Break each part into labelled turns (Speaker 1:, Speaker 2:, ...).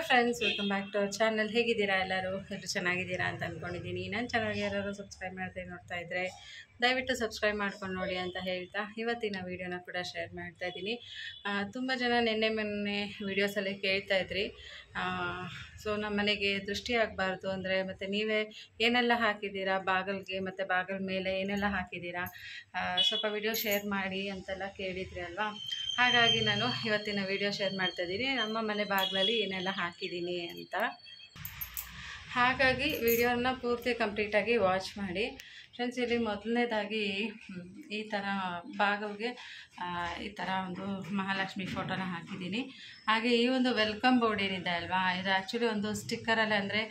Speaker 1: Friends, welcome back to our channel. ಹೇಗಿದ್ದೀರಾ ಎಲ್ಲರೂ ಚೆನ್ನಾಗಿದ್ದೀರಾ ಅಂತ ಅಂದ್ಕೊಂಡಿದ್ದೀನಿ. ನನ್ನ ಚಾನಲ್ಗೆ ಯಾರು ಸಬ್ಸ್ಕ್ರೈಬ್ ಮಾಡ್ತಾ ನೋಡ್ತಾ ಇದ್ದರೆ ದಯವಿಟ್ಟು ಸಬ್ಸ್ಕ್ರೈಬ್ ಮಾಡ್ಕೊಂಡು ನೋಡಿ ಅಂತ ಹೇಳ್ತಾ ಇವತ್ತಿನ ವೀಡಿಯೋನ ಕೂಡ ಶೇರ್ ಮಾಡ್ತಾ ಇದ್ದೀನಿ. ತುಂಬ ಜನ ಮೊನ್ನೆ ವೀಡಿಯೋಸಲ್ಲಿ ಕೇಳ್ತಾ ಇದ್ರಿ, ಸೊ ನಮ್ಮ ಮನೆಗೆ ದೃಷ್ಟಿ ಆಗಬಾರ್ದು ಅಂದರೆ ಮತ್ತು ನೀವೇ ಏನೆಲ್ಲ ಹಾಕಿದ್ದೀರಾ ಬಾಗಿಲಿಗೆ ಮತ್ತು ಬಾಗಿಲ ಮೇಲೆ ಏನೆಲ್ಲ ಹಾಕಿದ್ದೀರಾ, ಸ್ವಲ್ಪ ವಿಡಿಯೋ ಶೇರ್ ಮಾಡಿ ಅಂತೆಲ್ಲ ಕೇಳಿದ್ರಿ ಅಲ್ವಾ. ಹಾಗಾಗಿ ನಾನು ಇವತ್ತಿನ ವಿಡಿಯೋ ಶೇರ್ ಮಾಡ್ತಾಯಿದ್ದೀನಿ, ನಮ್ಮ ಮನೆ ಬಾಗಿಲಲ್ಲಿ ಏನೆಲ್ಲ ಹಾಕಿದ್ದೀನಿ ಅಂತ. ಹಾಗಾಗಿ ವಿಡಿಯೋನ ಪೂರ್ತಿ ಕಂಪ್ಲೀಟಾಗಿ ವಾಚ್ ಮಾಡಿ ಫ್ರೆಂಡ್ಸ್. ಇಲ್ಲಿ ಮೊದಲನೇದಾಗಿ ಈ ಥರ ಬಾಗಿಲಿಗೆ ಈ ಥರ ಒಂದು ಮಹಾಲಕ್ಷ್ಮಿ ಫೋಟೋನ ಹಾಕಿದ್ದೀನಿ. ಹಾಗೆ ಈ ಒಂದು ವೆಲ್ಕಮ್ ಬೋರ್ಡ್ ಏನಿದೆ ಅಲ್ವಾ, ಇದು ಆ್ಯಕ್ಚುಲಿ ಒಂದು ಸ್ಟಿಕ್ಕರಲ್ಲಿ, ಅಂದರೆ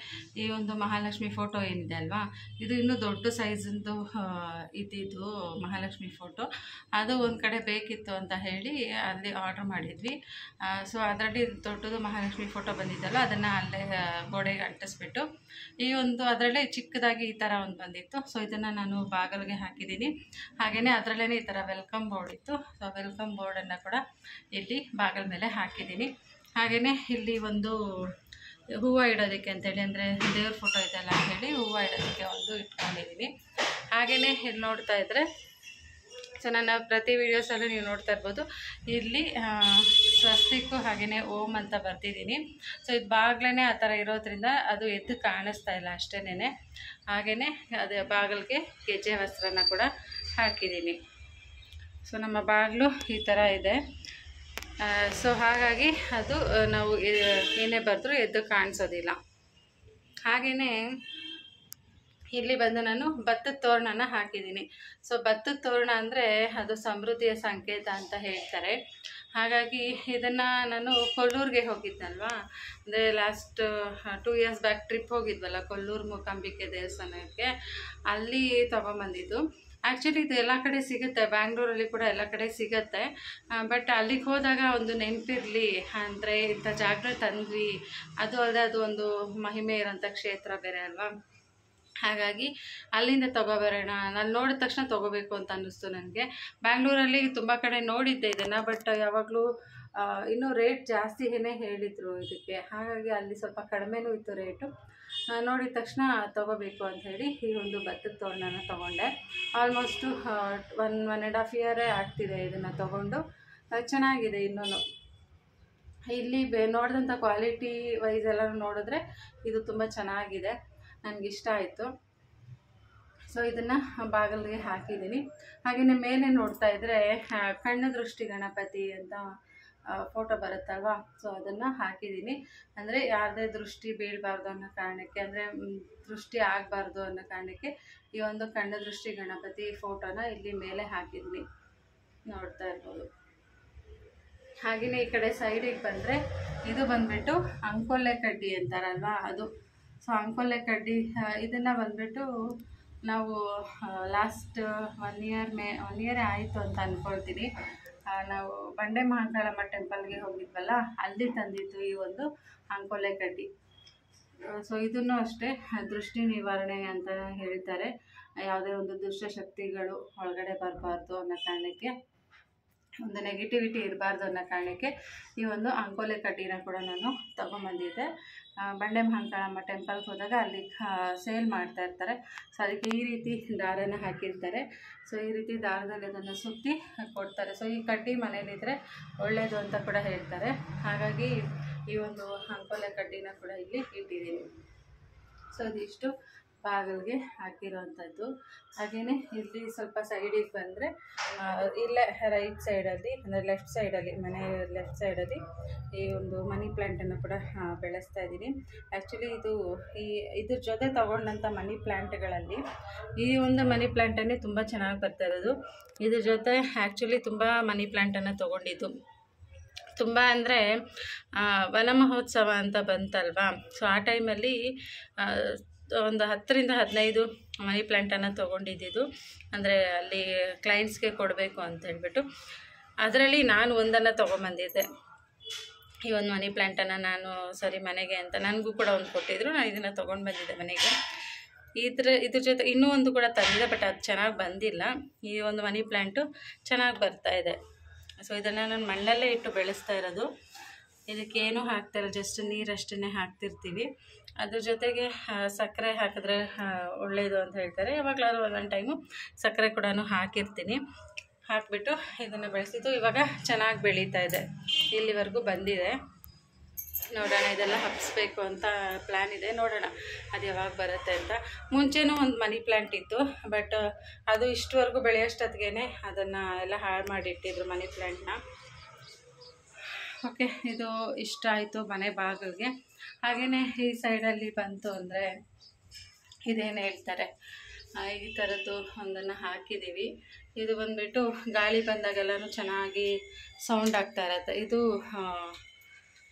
Speaker 1: ಈ ಒಂದು ಮಹಾಲಕ್ಷ್ಮಿ ಫೋಟೋ ಏನಿದೆ ಅಲ್ವಾ, ಇದು ಇನ್ನೂ ದೊಡ್ಡ ಸೈಜಿಂದು ಇದ್ದಿದ್ದು ಮಹಾಲಕ್ಷ್ಮಿ ಫೋಟೋ. ಅದು ಒಂದು ಕಡೆ ಬೇಕಿತ್ತು ಅಂತ ಹೇಳಿ ಅಲ್ಲಿ ಆರ್ಡ್ರ್ ಮಾಡಿದ್ವಿ. ಸೊ ಅದರಲ್ಲಿ ದೊಡ್ಡದು ಮಹಾಲಕ್ಷ್ಮಿ ಫೋಟೋ ಬಂದಿದ್ದಲ್ಲ, ಅದನ್ನು ಅಲ್ಲೇ ಗೋಡೆಗೆ ಅಂಟಿಸ್ಬಿಟ್ಟು ಈ ಒಂದು ಅದರಲ್ಲೇ ಚಿಕ್ಕದಾಗಿ ಈ ಥರ ಒಂದು ಬಂದಿತ್ತು. ಸೊ ಇದನ್ನು ನಾನು ಬಾಗಿಲಿಗೆ ಹಾಕಿದ್ದೀನಿ. ಹಾಗೆಯೇ ಅದರಲ್ಲೇ ಈ ಥರ ವೆಲ್ಕಮ್ ಬೋರ್ಡ್ ಇತ್ತು. ಸೊ ವೆಲ್ಕಮ್ ಬೋರ್ಡನ್ನು ಕೂಡ ಇಲ್ಲಿ ಬಾಗಿಲ ಮೇಲೆ ಹಾಕಿದ್ದೀನಿ. ಹಾಗೆಯೇ ಇಲ್ಲಿ ಒಂದು ಹೂವು ಇಡೋದಕ್ಕೆ ಅಂತೇಳಿ, ಅಂದರೆ ದೇವ್ರ ಫೋಟೋ ಇದೆಲ್ಲ ಅಂಥೇಳಿ ಹೂವು ಇಡೋದಕ್ಕೆ ಒಂದು ಇಟ್ಕೊಂಡಿದ್ದೀನಿ. ಹಾಗೆಯೇ ಇಲ್ಲಿ ನೋಡ್ತಾ ಇದ್ದರೆ, ಸೊ ನನ್ನ ಪ್ರತಿ ವೀಡಿಯೋಸಲ್ಲೂ ನೀವು ನೋಡ್ತಾ ಇರ್ಬೋದು, ಇಲ್ಲಿ ಸ್ವಸ್ತಿಕ್ಕು ಹಾಗೆಯೇ ಓಮ್ ಅಂತ ಬರ್ತಿದ್ದೀನಿ. ಸೊ ಇದು ಬಾಗಿಲೇ ಆ ಥರ ಇರೋದ್ರಿಂದ ಅದು ಎದ್ದು ಕಾಣಿಸ್ತಾ ಇಲ್ಲ ಅಷ್ಟೇನೆ. ಹಾಗೆಯೇ ಅದೇ ಬಾಗಿಲಿಗೆ ಗೆಜ್ಜೆ ವಸ್ತ್ರನ ಕೂಡ ಹಾಕಿದ್ದೀನಿ. ಸೊ ನಮ್ಮ ಬಾಗಿಲು ಈ ಥರ ಇದೆ. ಸೊ ಹಾಗಾಗಿ ಅದು ನಾವು ಏನೇ ಬರೆದ್ರೂ ಎದ್ದು ಕಾಣಿಸೋದಿಲ್ಲ. ಹಾಗೆಯೇ ಇಲ್ಲಿ ಬಂದು ನಾನು ಭತ್ತದ ತೋರಣನ ಹಾಕಿದ್ದೀನಿ. ಸೊ ಭತ್ತದ ತೋರಣ ಅಂದರೆ ಅದು ಸಮೃದ್ಧಿಯ ಸಂಕೇತ ಅಂತ ಹೇಳ್ತಾರೆ. ಹಾಗಾಗಿ ಇದನ್ನು ನಾನು ಕೊಲ್ಲೂರಿಗೆ ಹೋಗಿದ್ನಲ್ವಾ, ಅಂದರೆ ಲಾಸ್ಟ್ 2 ಇಯರ್ಸ್ ಬ್ಯಾಕ್ ಟ್ರಿಪ್ ಹೋಗಿದ್ವಲ್ಲ ಕೊಲ್ಲೂರು ಮೂಕಾಂಬಿಕೆ ದೇವಸ್ಥಾನಕ್ಕೆ, ಅಲ್ಲಿ ತೊಗೊಂಬಂದಿದ್ದು. ಆ್ಯಕ್ಚುಲಿ ಇದು ಎಲ್ಲ ಕಡೆ ಸಿಗುತ್ತೆ, ಬ್ಯಾಂಗ್ಳೂರಲ್ಲಿ ಕೂಡ ಎಲ್ಲ ಕಡೆ ಸಿಗುತ್ತೆ. ಬಟ್ ಅಲ್ಲಿಗೆ ಹೋದಾಗ ಒಂದು ನೆನಪಿರಲಿ ಅಂದರೆ ಇಂಥ ಜಾಗಗಳು ತಂದ್ವಿ, ಅದು ಅಲ್ಲದೆ ಅದು ಒಂದು ಮಹಿಮೆ ಇರೋಂಥ ಕ್ಷೇತ್ರ ಬೇರೆ ಅಲ್ವಾ. ಹಾಗಾಗಿ ಅಲ್ಲಿಂದ ತೊಗೊಬರೋಣ, ನಾನು ನೋಡಿದ ತಕ್ಷಣ ತೊಗೋಬೇಕು ಅಂತ ಅನ್ನಿಸ್ತು ನನಗೆ. ಬ್ಯಾಂಗ್ಳೂರಲ್ಲಿ ತುಂಬ ಕಡೆ ನೋಡಿದ್ದೆ ಇದನ್ನು, ಬಟ್ ಯಾವಾಗಲೂ ಇನ್ನೂ ರೇಟ್ ಜಾಸ್ತಿನೇ ಹೇಳಿದರು ಇದಕ್ಕೆ. ಹಾಗಾಗಿ ಅಲ್ಲಿ ಸ್ವಲ್ಪ ಕಡಿಮೆನೂ ಇತ್ತು ರೇಟು. ನೋಡಿದ ತಕ್ಷಣ ತೊಗೋಬೇಕು ಅಂಥೇಳಿ ಈ ಒಂದು ಭತ್ತದ ತೋರಣನ ತೊಗೊಂಡೆ. ಆಲ್ಮೋಸ್ಟು 1.5 ಇಯರೇ ಆಗ್ತಿದೆ ಇದನ್ನು ತೊಗೊಂಡು. ಚೆನ್ನಾಗಿದೆ. ಇನ್ನೂ ಇಲ್ಲಿ ನೋಡಿದಂಥ ಕ್ವಾಲಿಟಿ ವೈಸ್ ಎಲ್ಲ ನೋಡಿದ್ರೆ ಇದು ತುಂಬ ಚೆನ್ನಾಗಿದೆ, ನನಗಿಷ್ಟ ಆಯಿತು. ಸೊ ಇದನ್ನು ಬಾಗಿಲಿಗೆ ಹಾಕಿದ್ದೀನಿ. ಹಾಗೆಯೇ ಮೇಲೆ ನೋಡ್ತಾ ಇದ್ದರೆ ಕಣ್ಣು ದೃಷ್ಟಿ ಗಣಪತಿ ಅಂತ ಫೋಟೋ ಬರುತ್ತಲ್ವ, ಸೊ ಅದನ್ನು ಹಾಕಿದ್ದೀನಿ. ಅಂದರೆ ಯಾವುದೇ ದೃಷ್ಟಿ ಬೀಳಬಾರ್ದು ಅನ್ನೋ ಕಾರಣಕ್ಕೆ, ಅಂದರೆ ದೃಷ್ಟಿ ಆಗಬಾರ್ದು ಅನ್ನೋ ಕಾರಣಕ್ಕೆ ಈ ಒಂದು ಕಣ್ಣು ದೃಷ್ಟಿ ಗಣಪತಿ ಫೋಟೋನ ಇಲ್ಲಿ ಮೇಲೆ ಹಾಕಿದ್ದೀನಿ, ನೋಡ್ತಾ ಇರ್ಬೋದು. ಹಾಗೆಯೇ ಈ ಕಡೆ ಸೈಡಿಗೆ ಬಂದರೆ ಇದು ಬಂದುಬಿಟ್ಟು ಅಂಕೋಲೆ ಕಡ್ಡಿ ಅಂತಾರಲ್ವ ಅದು. ಸೊ ಅಂಕೋಲೆ ಕಡ್ಡಿ ಇದನ್ನು ಬಂದುಬಿಟ್ಟು ನಾವು ಲಾಸ್ಟ್ 1 ಇಯರ್ ಆಯಿತು ಅಂತ ಅಂದ್ಕೊಳ್ತೀನಿ. ನಾವು ಬಂಡೆ ಮಹಾಕಾಳಮ್ಮ ಟೆಂಪಲ್ಗೆ ಹೋಗಿದ್ವಲ್ಲ, ಅಲ್ಲಿ ತಂದಿದ್ದು ಈ ಒಂದು ಅಂಕೋಲೆ ಕಡ್ಡಿ. ಸೊ ಇದನ್ನು ಅಷ್ಟೇ ದೃಷ್ಟಿ ನಿವಾರಣೆ ಅಂತ ಹೇಳ್ತಾರೆ. ಯಾವುದೇ ಒಂದು ದುಷ್ಟಶಕ್ತಿಗಳು ಒಳಗಡೆ ಬರಬಾರ್ದು ಅನ್ನೋ ಕಾರಣಕ್ಕೆ, ಒಂದು ನೆಗೆಟಿವಿಟಿ ಇರಬಾರ್ದು ಅನ್ನೋ ಕಾರಣಕ್ಕೆ ಈ ಒಂದು ಅಂಕೋಲೆ ಕಡ್ಡಿನ ಕೂಡ ನಾನು ತೊಗೊಂಬಂದಿದ್ದೆ. ಬಂಡೆ ಮಹಾಕಾಳಮ್ಮ ಟೆಂಪಲ್ಗೆ ಹೋದಾಗ ಅಲ್ಲಿ ಸೇಲ್ ಮಾಡ್ತಾ ಇರ್ತಾರೆ. ಸೊ ಅದಕ್ಕೆ ಈ ರೀತಿ ದಾರನ ಹಾಕಿರ್ತಾರೆ. ಸೊ ಈ ರೀತಿ ದಾರದಲ್ಲಿ ಅದನ್ನು ಸುತ್ತಿ ಕೊಡ್ತಾರೆ. ಸೊ ಈ ಕಡ್ಡಿ ಮನೇಲಿದ್ದರೆ ಒಳ್ಳೆಯದು ಅಂತ ಕೂಡ ಹೇಳ್ತಾರೆ. ಹಾಗಾಗಿ ಈ ಒಂದು ಅಂಕೋಲೆ ಕಡ್ಡಿನ ಕೂಡ ಇಲ್ಲಿ ಇಟ್ಟಿದ್ದೀನಿ. ಸೊ ಇದಿಷ್ಟು ಬಾಗಿಲಿಗೆ ಹಾಕಿರೋವಂಥದ್ದು. ಹಾಗೆಯೇ ಇಲ್ಲಿ ಸ್ವಲ್ಪ ಸೈಡಿಗೆ ಬಂದರೆ ಇಲ್ಲೇ ರೈಟ್ ಸೈಡಲ್ಲಿ, ಅಂದರೆ ಲೆಫ್ಟ್ ಸೈಡಲ್ಲಿ, ಮನೆ ಲೆಫ್ಟ್ ಸೈಡಲ್ಲಿ ಈ ಒಂದು ಮನಿ ಪ್ಲ್ಯಾಂಟನ್ನು ಕೂಡ ಬೆಳೆಸ್ತಾ ಇದ್ದೀನಿ. ಆ್ಯಕ್ಚುಲಿ ಇದ್ರ ಜೊತೆ ತೊಗೊಂಡಂಥ ಮನಿ ಪ್ಲ್ಯಾಂಟ್ಗಳಲ್ಲಿ ಈ ಒಂದು ಮನಿ ಪ್ಲ್ಯಾಂಟನ್ನೇ ತುಂಬ ಚೆನ್ನಾಗಿ ಬರ್ತಾ ಇರೋದು. ಇದ್ರ ಜೊತೆ ಆ್ಯಕ್ಚುಲಿ ತುಂಬ ಮನಿ ಪ್ಲ್ಯಾಂಟನ್ನು ತೊಗೊಂಡಿದ್ದು. ತುಂಬ ಅಂದರೆ ವನ ಮಹೋತ್ಸವ ಅಂತ ಬಂತಲ್ವಾ, ಸೊ ಆ ಟೈಮಲ್ಲಿ ಒಂದು 10ರಿಂದ 15 ಮನಿ ಪ್ಲ್ಯಾಂಟನ್ನು ತೊಗೊಂಡಿದ್ದು. ಅಂದರೆ ಅಲ್ಲಿ ಕ್ಲೈಂಟ್ಸ್ಗೆ ಕೊಡಬೇಕು ಅಂತ ಹೇಳ್ಬಿಟ್ಟು ಅದರಲ್ಲಿ ನಾನು ಒಂದನ್ನು ತೊಗೊಂಬಂದಿದ್ದೆ. ಈ ಒಂದು ಮನಿ ಪ್ಲ್ಯಾಂಟನ್ನು ನಾನು ಸರಿ ಮನೆಗೆ ಅಂತ ನನಗೂ ಕೂಡ ಒಂದು ಕೊಟ್ಟಿದ್ದರು. ನಾನು ಇದನ್ನು ತೊಗೊಂಡು ಬಂದಿದ್ದೆ ಮನೆಗೆ. ಇದ್ರ ಜೊತೆ ಇನ್ನೂ ಒಂದು ಕೂಡ ತಂದಿದೆ, ಬಟ್ ಅದು ಚೆನ್ನಾಗಿ ಬಂದಿಲ್ಲ. ಈ ಒಂದು ಮನಿ ಪ್ಲ್ಯಾಂಟು ಚೆನ್ನಾಗಿ ಬರ್ತಾಯಿದೆ. ಸೊ ಇದನ್ನು ನಾನು ಮಣ್ಣಲ್ಲೇ ಇಟ್ಟು ಬೆಳೆಸ್ತಾ ಇರೋದು. ಇದಕ್ಕೇನು ಹಾಕ್ತಾರೆ, ಜಸ್ಟ್ ನೀರಷ್ಟೇ ಹಾಕ್ತಿರ್ತೀವಿ. ಅದ್ರ ಜೊತೆಗೆ ಸಕ್ಕರೆ ಹಾಕಿದ್ರೆ ಒಳ್ಳೆಯದು ಅಂತ ಹೇಳ್ತಾರೆ. ಯಾವಾಗಲಾದ್ರೂ ಒಂದೊಂದು ಟೈಮು ಸಕ್ಕರೆ ಕೂಡ ಹಾಕಿರ್ತೀನಿ. ಹಾಕಿಬಿಟ್ಟು ಇದನ್ನು ಬೆಳೆಸಿದ್ದು ಇವಾಗ ಚೆನ್ನಾಗಿ ಬೆಳೀತಾ ಇದೆ, ಇಲ್ಲಿವರೆಗೂ ಬಂದಿದೆ. ನೋಡೋಣ, ಇದೆಲ್ಲ ಹಬ್ಬಿಸ್ಬೇಕು ಅಂತ ಪ್ಲ್ಯಾನ್ ಇದೆ. ನೋಡೋಣ ಅದು ಯಾವಾಗ ಬರುತ್ತೆ ಅಂತ. ಮುಂಚೆನೂ ಒಂದು ಮನಿ ಪ್ಲ್ಯಾಂಟ್ ಇತ್ತು, ಬಟ್ ಅದು ಇಷ್ಟುವರೆಗೂ ಬೆಳೆಯೋಷ್ಟೊತ್ತಿಗೆ ಅದನ್ನು ಎಲ್ಲ ಹಾಳು ಮಾಡಿಟ್ಟಿದ್ರು ಮನಿ ಪ್ಲ್ಯಾಂಟ್ನ. ಓಕೆ, ಇದು ಇಷ್ಟ ಆಯಿತು ಮನೆ ಬಾಗಿಲಿಗೆ. ಹಾಗೆಯೇ ಈ ಸೈಡಲ್ಲಿ ಬಂತು ಅಂದರೆ ಇದೇನು ಹೇಳ್ತಾರೆ, ಈ ಥರದ್ದು ಒಂದನ್ನು ಹಾಕಿದ್ದೀವಿ. ಇದು ಬಂದುಬಿಟ್ಟು ಗಾಳಿ ಬಂದಾಗೆಲ್ಲನೂ ಚೆನ್ನಾಗಿ ಸೌಂಡ್ ಆಗ್ತಾ ಇರುತ್ತೆ. ಇದು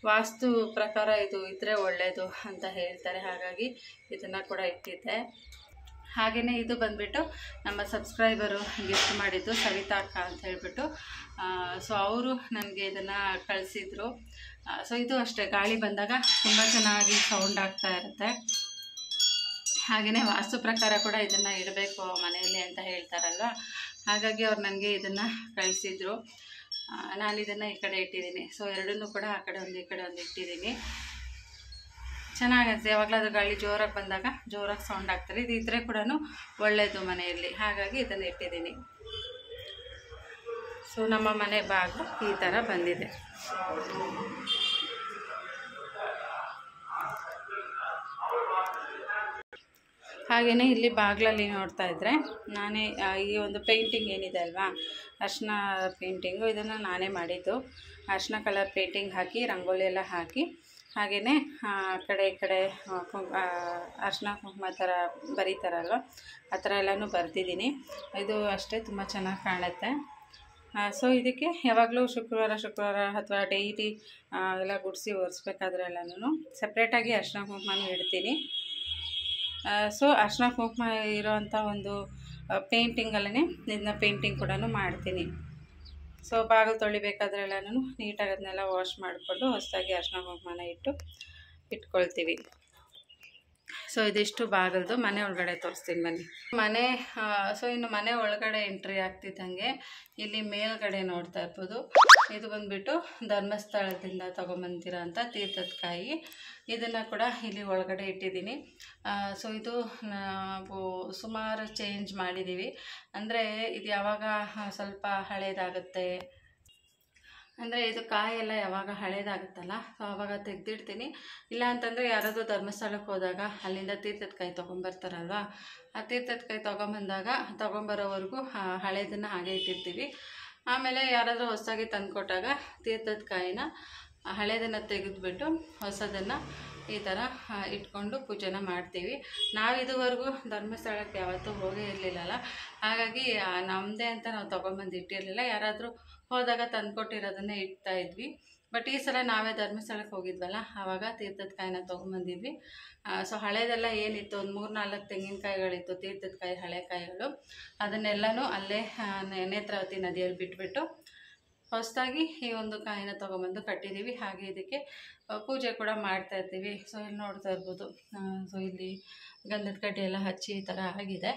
Speaker 1: ವಾಸ್ತು ಪ್ರಕಾರ ಇದು ಇದ್ದರೆ ಒಳ್ಳೆಯದು ಅಂತ ಹೇಳ್ತಾರೆ, ಹಾಗಾಗಿ ಇದನ್ನು ಕೂಡ ಇಟ್ಟಿದ್ದೆ. ಹಾಗೆಯೇ ಇದು ಬಂದುಬಿಟ್ಟು ನಮ್ಮ ಸಬ್ಸ್ಕ್ರೈಬರು ಗಿಫ್ಟ್ ಮಾಡಿದ್ದು, ಸವಿತಾ ಅಕ್ಕ ಅಂತ ಹೇಳಿಬಿಟ್ಟು. ಸೊ ಅವರು ನನಗೆ ಇದನ್ನು ಕಳಿಸಿದ್ರು. ಸೊ ಇದು ಅಷ್ಟೇ, ಗಾಳಿ ಬಂದಾಗ ತುಂಬ ಚೆನ್ನಾಗಿ ಸೌಂಡ್ ಆಗ್ತಾ ಇರುತ್ತೆ. ಹಾಗೆಯೇ ವಾಸ್ತು ಪ್ರಕಾರ ಕೂಡ ಇದನ್ನು ಇಡಬೇಕು ಮನೆಯಲ್ಲಿ ಅಂತ ಹೇಳ್ತಾರಲ್ವ, ಹಾಗಾಗಿ ಅವ್ರು ನನಗೆ ಇದನ್ನು ಕಳಿಸಿದ್ರು. ನಾನು ಇದನ್ನು ಈ ಕಡೆ ಇಟ್ಟಿದ್ದೀನಿ. ಸೊ ಎರಡನ್ನೂ ಕೂಡ ಆ ಕಡೆ ಒಂದು ಈ ಕಡೆ ಒಂದು ಇಟ್ಟಿದ್ದೀನಿ. ಚೆನ್ನಾಗಿರುತ್ತೆ. ಯಾವಾಗಲಾದ್ರೂ ಗಾಳಿ ಜೋರಾಗಿ ಬಂದಾಗ ಜೋರಾಗಿ ಸೌಂಡ್ ಆಗ್ತಾರೆ. ಇದು ಇದ್ದರೆ ಕೂಡ ಒಳ್ಳೆಯದು ಮನೆಯಲ್ಲಿ, ಹಾಗಾಗಿ ಇದನ್ನು ಇಟ್ಟಿದ್ದೀನಿ. ಸೊ ನಮ್ಮ ಮನೆ ಬಾಗಿಲು ಈ ಥರ ಬಂದಿದೆ. ಹಾಗೆಯೇ ಇಲ್ಲಿ ಬಾಗಿಲಲ್ಲಿ ನೋಡ್ತಾ ಇದ್ದರೆ ನಾನೇ ಈ ಒಂದು ಪೇಂಟಿಂಗ್ ಏನಿದೆ ಅಲ್ವಾ, ಅರಿಶಿನ ಪೇಂಟಿಂಗು, ಇದನ್ನು ನಾನೇ ಮಾಡಿದ್ದು. ಅರಿಶಿನ ಕಲರ್ ಪೇಂಟಿಂಗ್ ಹಾಕಿ ರಂಗೋಲಿ ಎಲ್ಲ ಹಾಕಿ, ಹಾಗೆಯೇ ಆ ಕಡೆ ಈ ಕಡೆ ಅರಿಶಿನ ಕುಂಕುಮ ಥರ ಬರೀತಾರಲ್ವ, ಆ ಥರ ಎಲ್ಲನೂ ಬರೆದಿದ್ದೀನಿ. ಇದು ಅಷ್ಟೇ ತುಂಬ ಚೆನ್ನಾಗಿ ಕಾಣುತ್ತೆ. ಸೊ ಇದಕ್ಕೆ ಯಾವಾಗಲೂ ಶುಕ್ರವಾರ ಅಥವಾ ಡೈಲಿ ಎಲ್ಲ ಗುಡಿಸಿ ಒರೆಸ್ಬೇಕಾದ್ರೆ ಎಲ್ಲನೂ ಸಪ್ರೇಟಾಗಿ ಅರಿಶಿನ ಕುಂಕುಮನೂ ಇಡ್ತೀನಿ. ಸೊ ಅರಿಶಿನ ಕುಂಕುಮ ಇರೋವಂಥ ಒಂದು ಪೇಂಟಿಂಗಲ್ಲೇ ಇದನ್ನ ಪೇಂಟಿಂಗ್ ಕೂಡ ಮಾಡ್ತೀನಿ. ಸೊ ಬಾಗಿಲು ತೊಳಿಬೇಕಾದ್ರೆ ಎಲ್ಲನೂ ನೀಟಾಗಿ ಅದನ್ನೆಲ್ಲ ವಾಶ್ ಮಾಡಿಕೊಂಡು ಹೊಸದಾಗಿ ಅರಿಶಿನ ಕುಂಕುಮನ ಇಟ್ಕೊಳ್ತೀವಿ. ಸೊ ಇದಿಷ್ಟು ಬಾಗಿಲ್ದು. ಮನೆ ಒಳಗಡೆ ತೋರಿಸ್ತೀನಿ ಬನ್ನಿ. ಮನೆ ಸೊ ಇನ್ನು ಮನೆ ಒಳಗಡೆ ಎಂಟ್ರಿ ಆಗ್ತಿದ್ದಂಗೆ ಇಲ್ಲಿ ಮೇಲ್ಗಡೆ ನೋಡ್ತಾ ಇರ್ಬೋದು, ಇದು ಬಂದುಬಿಟ್ಟು ಧರ್ಮಸ್ಥಳದಿಂದ ತೊಗೊಂಬಂದಿರೋ ಅಂಥ ತೀರ್ಥದ ಕಾಯಿ. ಇದನ್ನು ಕೂಡ ಇಲ್ಲಿ ಒಳಗಡೆ ಇಟ್ಟಿದ್ದೀನಿ. ಸೊ ಇದು ನಾವು ಸುಮಾರು ಚೇಂಜ್ ಮಾಡಿದ್ದೀವಿ. ಅಂದರೆ ಇದು ಯಾವಾಗ ಸ್ವಲ್ಪ ಹಳೇದಾಗುತ್ತೆ, ಅಂದರೆ ಇದು ಕಾಯೆಲ್ಲ ಯಾವಾಗ ಹಳೇದಾಗುತ್ತಲ್ಲ, ಸೊ ಆವಾಗ ತೆಗೆದಿಡ್ತೀನಿ. ಇಲ್ಲ ಅಂತಂದರೆ ಯಾರಾದರೂ ಧರ್ಮಸ್ಥಳಕ್ಕೆ ಹೋದಾಗ ಅಲ್ಲಿಂದ ತೀರ್ಥದ ಕಾಯಿ ತೊಗೊಂಬರ್ತಾರಲ್ವ, ಆ ತೀರ್ಥದ ಕಾಯಿ ತೊಗೊಂಬರೋವರೆಗೂ ಹಳೇದನ್ನು ಹಾಗೆ ಇಟ್ಟಿರ್ತೀವಿ. ಆಮೇಲೆ ಯಾರಾದರೂ ಹೊಸದಾಗಿ ತಂದುಕೊಟ್ಟಾಗ ತೀರ್ಥದ ಕಾಯಿನ ಹಳೇದನ್ನು ತೆಗೆದುಬಿಟ್ಟು ಹೊಸದನ್ನು ಈ ಥರ ಇಟ್ಕೊಂಡು ಪೂಜೆನ ಮಾಡ್ತೀವಿ. ನಾವು ಇದುವರೆಗೂ ಧರ್ಮಸ್ಥಳಕ್ಕೆ ಯಾವತ್ತೂ ಹೋಗೇ ಇರಲಿಲ್ಲಲ್ಲ, ಹಾಗಾಗಿ ನಮ್ಮದೇ ಅಂತ ನಾವು ತೊಗೊಂಬಂದು ಇಟ್ಟಿರಲಿಲ್ಲ. ಯಾರಾದರೂ ಹೋದಾಗ ತಂದುಕೊಟ್ಟಿರೋದನ್ನೇ ಇಡ್ತಾ ಇದ್ವಿ. ಬಟ್ ಈ ಸಲ ನಾವೇ ಧರ್ಮಸ್ಥಳಕ್ಕೆ ಹೋಗಿದ್ವಲ್ಲ, ಆವಾಗ ತೀರ್ಥದ ಕಾಯಿನ ತೊಗೊಂಬಂದಿದ್ವಿ. ಸೊ ಹಳೇದೆಲ್ಲ ಏನಿತ್ತು, ಒಂದು 3-4 ತೆಂಗಿನಕಾಯಿಗಳಿತ್ತು, ತೀರ್ಥದ ಕಾಯಿ ಹಳೆ ಕಾಯಿಗಳು. ಅದನ್ನೆಲ್ಲನೂ ಅಲ್ಲೇ ನೇತ್ರಾವತಿ ನದಿಯಲ್ಲಿ ಬಿಟ್ಬಿಟ್ಟು ಹೊಸದಾಗಿ ಈ ಒಂದು ಕಾಯಿನ ತೊಗೊಂಬಂದು ಕಟ್ಟಿದ್ದೀವಿ. ಹಾಗೆ ಇದಕ್ಕೆ ಪೂಜೆ ಕೂಡ ಮಾಡ್ತಾ ಇರ್ತೀವಿ. ಸೊ ಇಲ್ಲಿ ನೋಡ್ತಾ ಇರ್ಬೋದು, ಸೊ ಇಲ್ಲಿ ಗಂಧದ ಕಡ್ಡಿ ಎಲ್ಲ ಹಚ್ಚಿ ಈ ಥರ ಆಗಿದೆ.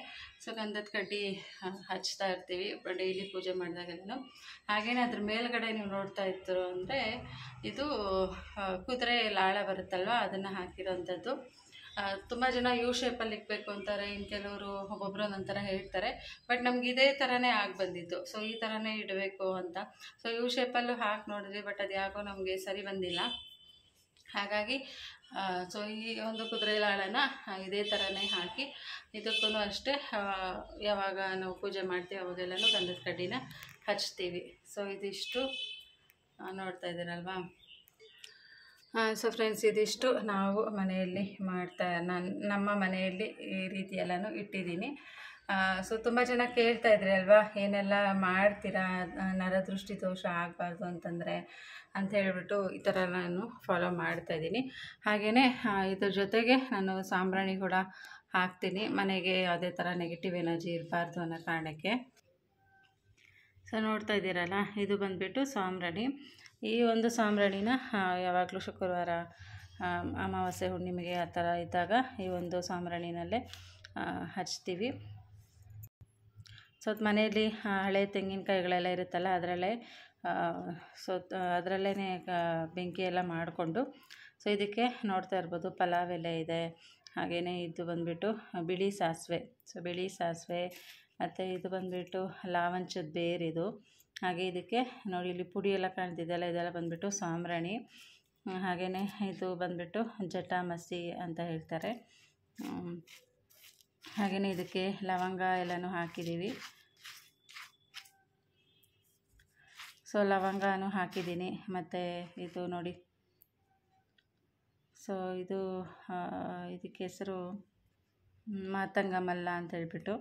Speaker 1: ಸೊ ಗಂಧದ ಕಡ್ಡಿ ಹಚ್ತಾ ಇರ್ತೀವಿ ಡೈಲಿ ಪೂಜೆ ಮಾಡಿದಾಗೆಲ್ಲ. ಹಾಗೆಯೇ ಅದ್ರ ಮೇಲ್ಗಡೆ ನೀವು ನೋಡ್ತಾ ಇರ್ತೀರೋ ಅಂದರೆ ಇದು ಕುದುರೆ ಲಾಳ ಬರುತ್ತಲ್ವ, ಅದನ್ನು ಹಾಕಿರೋಂಥದ್ದು. ತುಂಬ ಜನ ಯು ಶೇಪಲ್ಲಿ ಇಡಬೇಕು ಅಂತಾರೆ, ಇನ್ನು ಕೆಲವರು ಒಬ್ಬೊಬ್ಬರು ಒಂದೊಂಥರ ಹೇಳ್ತಾರೆ. ಬಟ್ ನಮ್ಗೆ ಇದೇ ಥರನೇ ಆಗಿ ಬಂದಿತ್ತು. ಸೊ ಈ ಥರನೇ ಇಡಬೇಕು ಅಂತ. ಸೊ ಯು ಶೇಪಲ್ಲೂ ಹಾಕಿ ನೋಡಿದ್ವಿ, ಬಟ್ ಅದು ಯಾಕೋ ನಮಗೆ ಸರಿ ಬಂದಿಲ್ಲ. ಹಾಗಾಗಿ ಸೊ ಈ ಒಂದು ಕುದುರೆ ಲಾಳನ ಇದೇ ಥರನೇ ಹಾಕಿ, ಇದಕ್ಕೂ ಅಷ್ಟೇ ಯಾವಾಗ ನಾವು ಪೂಜೆ ಮಾಡ್ತೀವಿ ಅವಾಗೆಲ್ಲನೂ ಗಂಧದ ಕಡ್ಡಿನ ಹಚ್ತೀವಿ. ಸೊ ಇದಿಷ್ಟು ನೋಡ್ತಾ ಇದ್ದೀರಲ್ವಾ. ಸೊ ಫ್ರೆಂಡ್ಸ್, ಇದಿಷ್ಟು ನಾವು ಮನೆಯಲ್ಲಿ ನಮ್ಮ ಮನೆಯಲ್ಲಿ ಈ ರೀತಿ ಎಲ್ಲನೂ ಇಟ್ಟಿದ್ದೀನಿ. ಸೊ ತುಂಬ ಜನ ಕೇಳ್ತಾ ಇದ್ರಿ ಅಲ್ವಾ, ಏನೆಲ್ಲ ಮಾಡ್ತೀರಾ ನರದೃಷ್ಟಿ ದೋಷ ಆಗಬಾರ್ದು ಅಂತಂದರೆ ಅಂತ ಹೇಳಿಬಿಟ್ಟು ಈ ಥರ ನಾನು ಫಾಲೋ ಮಾಡ್ತಾಯಿದ್ದೀನಿ. ಹಾಗೆಯೇ ಇದ್ರ ಜೊತೆಗೆ ನಾನು ಸಾಂಬ್ರಾಣಿ ಕೂಡ ಹಾಕ್ತೀನಿ, ಮನೆಗೆ ಯಾವುದೇ ಥರ ನೆಗೆಟಿವ್ ಎನರ್ಜಿ ಇರಬಾರ್ದು ಅನ್ನೋ ಕಾರಣಕ್ಕೆ. ಸೊ ನೋಡ್ತಾ ಇದ್ದೀರಲ್ಲ, ಇದು ಬಂದುಬಿಟ್ಟು ಸಾಂಬ್ರಾಣಿ. ಈ ಒಂದು ಸಾಂಬ್ರಾಣಿನ ಯಾವಾಗಲೂ ಶುಕ್ರವಾರ, ಅಮಾವಾಸ್ಯೆ, ಹುಣ್ಣಿಮೆಗೆ ಆ ಥರ ಇದ್ದಾಗ ಈ ಒಂದು ಸಾಂಬ್ರಾಣಿನಲ್ಲೇ ಹಚ್ತೀವಿ. ಸೊ ಅದು ಮನೆಯಲ್ಲಿ ಹಳೆ ತೆಂಗಿನಕಾಯಿಗಳೆಲ್ಲ ಇರುತ್ತಲ್ಲ, ಅದರಲ್ಲೇ ಸೊ ಅದರಲ್ಲೇ ಬೆಂಕಿ ಎಲ್ಲ ಮಾಡಿಕೊಂಡು, ಸೊ ಇದಕ್ಕೆ ನೋಡ್ತಾ ಇರ್ಬೋದು ಪಲಾವ್ ಎಲೆ ಇದೆ, ಹಾಗೆಯೇ ಇದು ಬಂದುಬಿಟ್ಟು ಬಿಳಿ ಸಾಸಿವೆ, ಸೊ ಬಿಳಿ ಸಾಸಿವೆ ಮತ್ತು ಇದು ಬಂದುಬಿಟ್ಟು ಲಾವಂಚದ ಬೇರಿದು. ಹಾಗೆ ಇದಕ್ಕೆ ನೋಡಿ ಇಲ್ಲಿ ಪುಡಿ ಎಲ್ಲ ಕಾಣ್ತಿದ್ದೆಲ್ಲ, ಇದೆಲ್ಲ ಬಂದುಬಿಟ್ಟು ಸಾಂಬ್ರಾಣಿ. ಹಾಗೆಯೇ ಇದು ಬಂದುಬಿಟ್ಟು ಜಟಾಮಸಿ ಅಂತ ಹೇಳ್ತಾರೆ. ಹಾಗೆಯೇ ಇದಕ್ಕೆ ಲವಂಗ ಎಲ್ಲನೂ ಹಾಕಿದ್ದೀವಿ. ಸೊ ಲವಂಗನೂ ಹಾಕಿದ್ದೀನಿ. ಮತ್ತು ಇದು ನೋಡಿ, ಸೊ ಇದಕ್ಕೆ ಹೆಸರು ಮಾತಂಗ ಮಲ್ಲ ಅಂತ ಹೇಳ್ಬಿಟ್ಟು.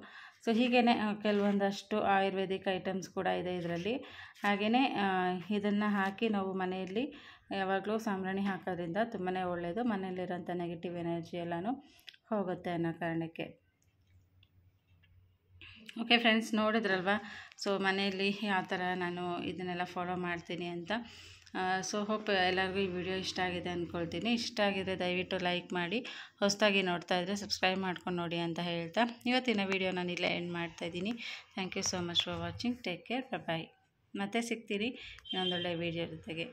Speaker 1: ಸೊ ಹೀಗೇ ಕೆಲವೊಂದಷ್ಟು ಆಯುರ್ವೇದಿಕ್ ಐಟಮ್ಸ್ ಕೂಡ ಇದೆ ಇದರಲ್ಲಿ. ಹಾಗೆಯೇ ಇದನ್ನು ಹಾಕಿ ನಾವು ಮನೆಯಲ್ಲಿ ಯಾವಾಗಲೂ ಸಾಂಬ್ರಾಣಿ ಹಾಕೋದ್ರಿಂದ ತುಂಬಾ ಒಳ್ಳೆಯದು. ಮನೆಯಲ್ಲಿರೋಂಥ ನೆಗೆಟಿವ್ ಎನರ್ಜಿ ಎಲ್ಲನೂ ಹೋಗುತ್ತೆ ಅನ್ನೋ ಕಾರಣಕ್ಕೆ. ಓಕೆ ಫ್ರೆಂಡ್ಸ್, ನೋಡಿದ್ರಲ್ವ, ಸೊ ಮನೆಯಲ್ಲಿ ಯಾವ ಥರ ನಾನು ಇದನ್ನೆಲ್ಲ ಫಾಲೋ ಮಾಡ್ತೀನಿ ಅಂತ. ಸೊ ಹೋಪ್ ಎಲ್ಲರಿಗೂ ಈ ವಿಡಿಯೋ ಇಷ್ಟ ಆಗಿದೆ ಅಂದ್ಕೊಳ್ತೀನಿ. ಇಷ್ಟ ಆಗಿದ್ರೆ ದಯವಿಟ್ಟು ಲೈಕ್ ಮಾಡಿ, ಹೊಸದಾಗಿ ನೋಡ್ತಾ ಇದ್ದರೆ ಸಬ್ಸ್ಕ್ರೈಬ್ ಮಾಡ್ಕೊಂಡು ನೋಡಿ ಅಂತ ಹೇಳ್ತಾ ಇವತ್ತಿನ ವಿಡಿಯೋ ನಾನು ಇಲ್ಲೇ ಎಂಡ್ ಮಾಡ್ತಾಯಿದ್ದೀನಿ. Thank you so much for watching. Take care, bye. ಮತ್ತೆ ಸಿಗ್ತೀನಿ ಇನ್ನೊಂದೊಳ್ಳೆ ವಿಡಿಯೋ ಜೊತೆಗೆ.